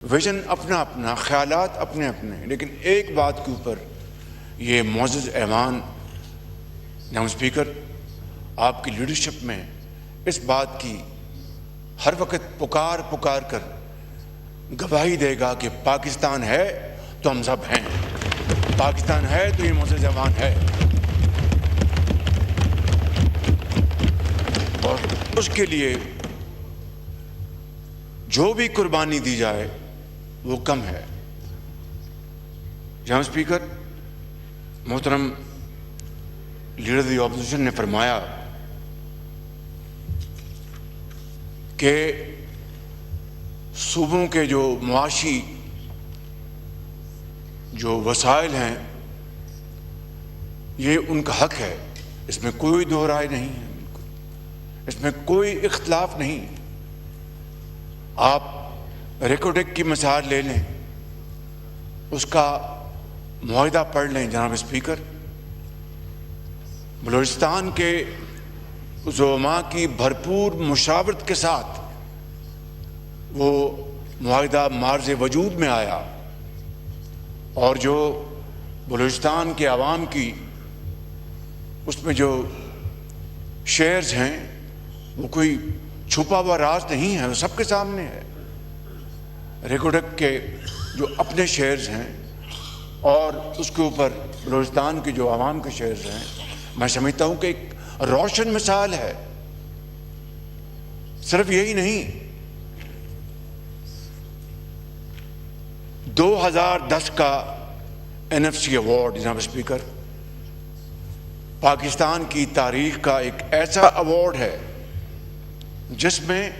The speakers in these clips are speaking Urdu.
ویژن اپنا اپنا، خیالات اپنے اپنے، لیکن ایک بات کے اوپر یہ معزز ایوان جناب اسپیکر آپ کی لیڈرشپ میں اس بات کی ہر وقت پکار کر گواہی دے گا کہ پاکستان ہے تو ہم سب ہیں، پاکستان ہے تو یہ معزز ایوان ہے، اور اس کے لیے جو بھی قربانی دی جائے وہ کم ہے۔ جناب اسپیکر، محترم لیڈر دی اپوزیشن نے فرمایا کہ صوبوں کے جو معاشی جو وسائل ہیں یہ ان کا حق ہے، اس میں کوئی دو رائے نہیں ہے، اس میں کوئی اختلاف نہیں۔ آپ ریکوڈک کی مثال لے لیں، اس کا معاہدہ پڑھ لیں جناب اسپیکر، بلوچستان کے زعماء کی بھرپور مشاورت کے ساتھ وہ معاہدہ معرض وجود میں آیا، اور جو بلوچستان کے عوام کی اس میں جو شیئرز ہیں وہ کوئی چھپا ہوا راز نہیں ہے، وہ سب کے سامنے ہے۔ ریکوڈک کے جو اپنے شیئرز ہیں اور اس کے اوپر بلوچستان کے جو عوام کے شیئرز ہیں، میں سمجھتا ہوں کہ ایک روشن مثال ہے۔ صرف یہی نہیں، 2010 کا NFC ایوارڈ جناب اسپیکر پاکستان کی تاریخ کا ایک ایسا ایوارڈ ہے جس میں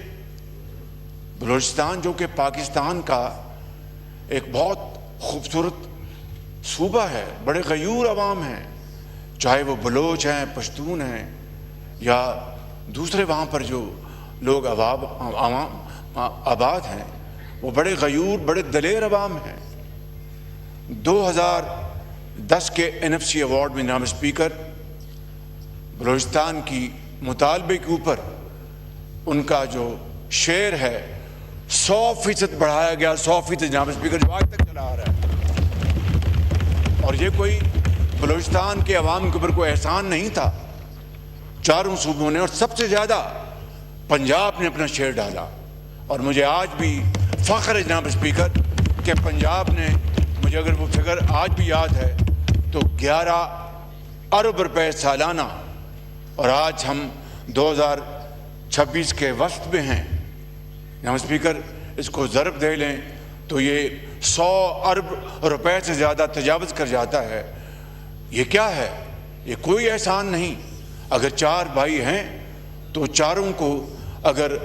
بلوچستان، جو کہ پاکستان کا ایک بہت خوبصورت صوبہ ہے، بڑے غیور عوام ہیں، چاہے وہ بلوچ ہیں، پشتون ہیں، یا دوسرے وہاں پر جو لوگ عوام آباد ہیں، وہ بڑے غیور، بڑے دلیر عوام ہیں۔ 2010 کے NFC ایوارڈ میں جناب اسپیکر بلوچستان کی مطالبے کے اوپر ان کا جو شیئر ہے 100% بڑھایا گیا، 100% جناب اسپیکر، جو آج تک چلا آ رہا ہے۔ اور یہ کوئی بلوچستان کے عوام کے اوپر کوئی احسان نہیں تھا، چاروں صوبوں نے، اور سب سے زیادہ پنجاب نے اپنا شیئر ڈالا۔ اور مجھے آج بھی فخر ہے جناب اسپیکر کہ پنجاب نے، مجھے اگر وہ فگر آج بھی یاد ہے تو 11 ارب روپے سالانہ، اور آج ہم 2026 کے وسط میں ہیں جناب اسپیکر، اس کو ضرب دے لیں تو یہ 100 ارب روپے سے زیادہ تجاوز کر جاتا ہے۔ یہ کیا ہے؟ یہ کوئی احسان نہیں۔ اگر 4 بھائی ہیں تو چاروں کو، اگر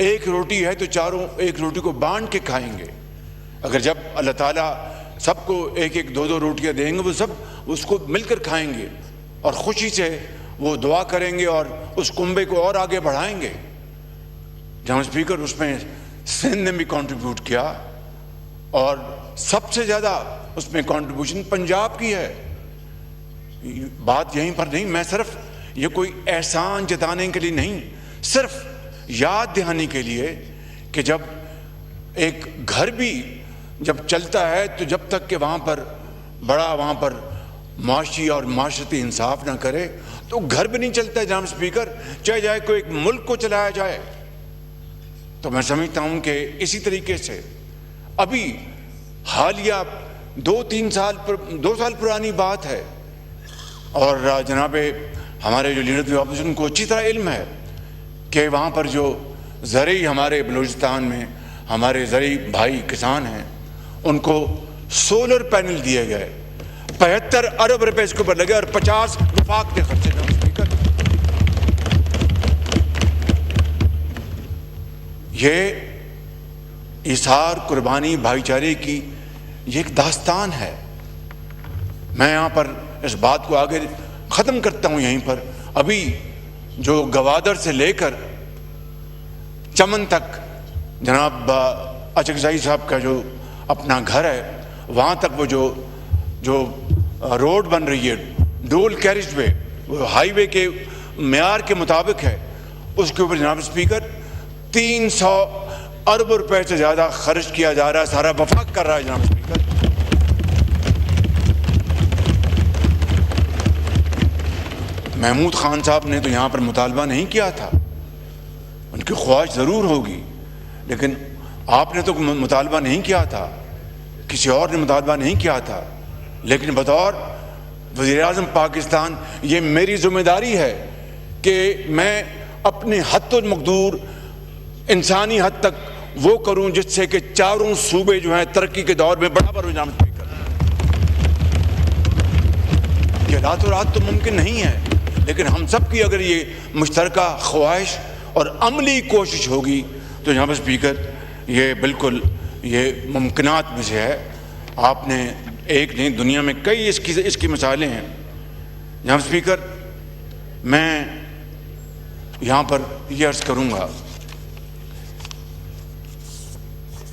ایک روٹی ہے تو چاروں ایک روٹی کو بانٹ کے کھائیں گے۔ اگر جب اللہ تعالیٰ سب کو ایک ایک 2 روٹیاں دیں گے، وہ سب اس کو مل کر کھائیں گے اور خوشی سے وہ دعا کریں گے اور اس کنبے کو اور آگے بڑھائیں گے۔ جناب اسپیکر، اس میں سندھ نے بھی کنٹریبیوٹ کیا، اور سب سے زیادہ اس میں کنٹریبیوشن پنجاب کی ہے۔ بات یہیں پر نہیں، میں صرف یہ کوئی احسان جتانے کے لیے نہیں، صرف یاد دہانی کے لیے کہ جب ایک گھر بھی جب چلتا ہے تو جب تک کہ وہاں پر معاشی اور معاشرتی انصاف نہ کرے تو گھر بھی نہیں چلتا ہے جناب اسپیکر، چاہے جائے کوئی ایک ملک کو چلایا جائے۔ تو میں سمجھتا ہوں کہ اسی طریقے سے ابھی حالیہ 2 سال پرانی بات ہے، اور جناب ہمارے جو لیڈر اپوزیشن کو اچھی طرح علم ہے کہ وہاں پر جو زرعی، ہمارے بلوچستان میں ہمارے زرعی بھائی کسان ہیں، ان کو سولر پینل دیے گئے، 75 ارب روپے اس کے اوپر لگے، اور 50 وفاق کے خرچے۔ جناب اسپیکر، یہ ایثار، قربانی، بھائی چارے کی یہ ایک داستان ہے۔ میں یہاں پر اس بات کو آگے ختم کرتا ہوں یہیں پر۔ ابھی جو گوادر سے لے کر چمن تک جناب اچکزائی صاحب کا جو اپنا گھر ہے، وہاں تک وہ جو روڈ بن رہی ہے، ڈول کیریج وے، وہ ہائی وے کے معیار کے مطابق ہے، اس کے اوپر جناب اسپیکر 300 ارب روپے سے زیادہ خرچ کیا جا رہا ہے، سارا وفاق کر رہا ہے جناب اسپیکر۔ محمود خان صاحب نے تو یہاں پر مطالبہ نہیں کیا تھا، ان کی خواہش ضرور ہوگی، لیکن آپ نے تو مطالبہ نہیں کیا تھا، کسی اور نے مطالبہ نہیں کیا تھا، لیکن بطور وزیر اعظم پاکستان یہ میری ذمہ داری ہے کہ میں اپنے حد المقدور انسانی حد تک وہ کروں جس سے کہ چاروں صوبے جو ہیں ترقی کے دور میں برابر ہو جائیں۔ یہ راتوں رات تو ممکن نہیں ہے، لیکن ہم سب کی اگر یہ مشترکہ خواہش اور عملی کوشش ہوگی تو جناب اسپیکر یہ بالکل یہ ممکنات میں سے ہے۔ آپ نے ایک نہیں، دنیا میں کئی اس کی مثالیں ہیں۔ جناب اسپیکر میں یہاں پر یہ عرض کروں گا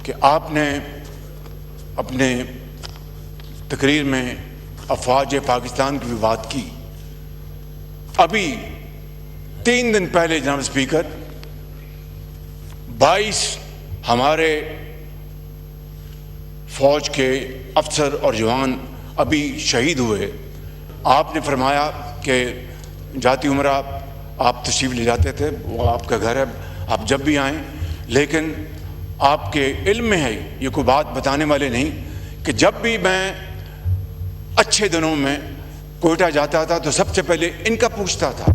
کہ آپ نے اپنے تقریر میں افواج پاکستان کی بھی بات کی۔ ابھی 3 دن پہلے جناب اسپیکر 22 ہمارے فوج کے افسر اور جوان ابھی شہید ہوئے۔ آپ نے فرمایا کہ جاتی عمرہ آپ تشریف لے جاتے تھے، وہ آپ کا گھر ہے، آپ جب بھی آئیں، لیکن آپ کے علم میں ہے، یہ کوئی بات بتانے والے نہیں، کہ جب بھی میں اچھے دنوں میں کوئٹہ جاتا تھا تو سب سے پہلے ان کا پوچھتا تھا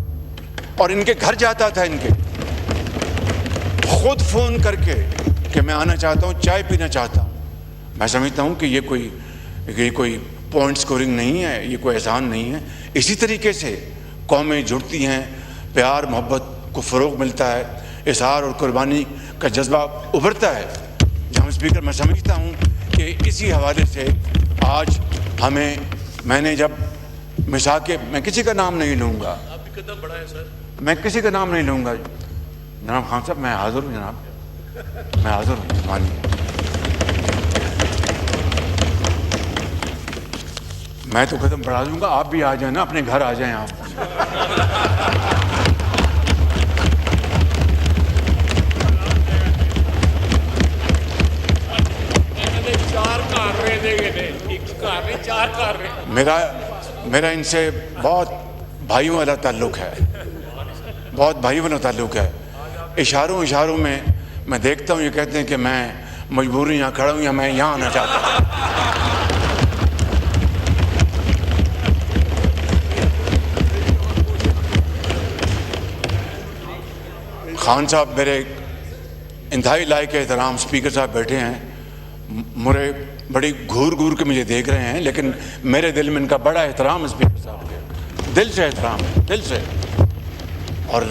اور ان کے گھر جاتا تھا، ان کے خود فون کر کے کہ میں آنا چاہتا ہوں، چائے پینا چاہتا ہوں۔ میں سمجھتا ہوں کہ یہ کوئی پوائنٹ سکورنگ نہیں ہے، یہ کوئی احسان نہیں ہے۔ اسی طریقے سے قومیں جڑتی ہیں، پیار محبت کو فروغ ملتا ہے، اظہار اور قربانی کا جذبہ ابھرتا ہے۔ جناب اسپیکر میں سمجھتا ہوں کہ اسی حوالے سے آج ہمیں، میں نے جب مساک، میں کسی کا نام نہیں لوں گا، آپ بھی قدم بڑھائیں سر، میں کسی کا نام نہیں لوں گا جناب خان صاحب، میں حاضر ہوں جناب، میں حاضر ہوں، مانیے میں تو قدم بڑھا دوں گا، آپ بھی آ جائیں نا، اپنے گھر آ جائیں آپ۔ میرا ان سے بہت بھائیوں والا تعلق ہے، بہت بھائیوں والا تعلق ہے۔ اشاروں میں دیکھتا ہوں، یہ کہتے ہیں کہ میں مجبوری یہاں کھڑا ہوں یا میں یہاں آنا چاہتا ہوں۔ خان صاحب میرے انتہائی لائق احترام، اسپیکر صاحب بیٹھے ہیں، مجھے بڑی گھور کے مجھے دیکھ رہے ہیں، لیکن میرے دل میں ان کا بڑا احترام ہے، اسپیکر صاحب کے دل سے احترام ہے، دل سے۔ اور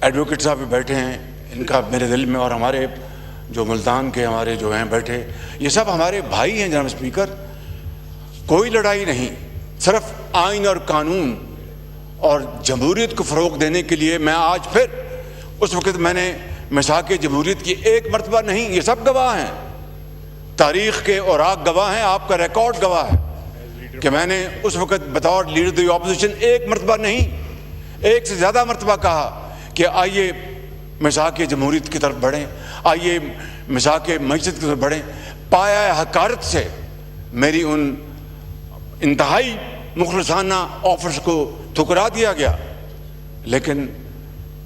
ایڈوکیٹ صاحب بھی بیٹھے ہیں، ان کا میرے دل میں، اور ہمارے جو ملتان کے ہمارے جو ہیں بیٹھے، یہ سب ہمارے بھائی ہیں۔ جناب اسپیکر کوئی لڑائی نہیں، صرف آئین اور قانون اور جمہوریت کو فروغ دینے کے لیے میں آج پھر، اس وقت میں نے مساک جمہوریت کی ایک مرتبہ نہیں، یہ سب گواہ ہیں، تاریخ کے اوراق گواہ ہیں، آپ کا ریکارڈ گواہ ہے کہ میں نے اس وقت بطور لیڈر دی اپوزیشن ایک مرتبہ نہیں، ایک سے زیادہ مرتبہ کہا کہ آئیے مساک جمہوریت کی طرف بڑھیں، آئیے مساک معیشت کی طرف بڑھیں۔ پایہ حقارت سے میری ان انتہائی مخلصانہ آفرز کو ٹھکرا دیا گیا، لیکن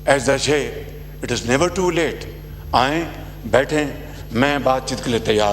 as a say it is never too late. آئیں، بیٹھیں، میں بات چیت کے لیے تیار ہوں۔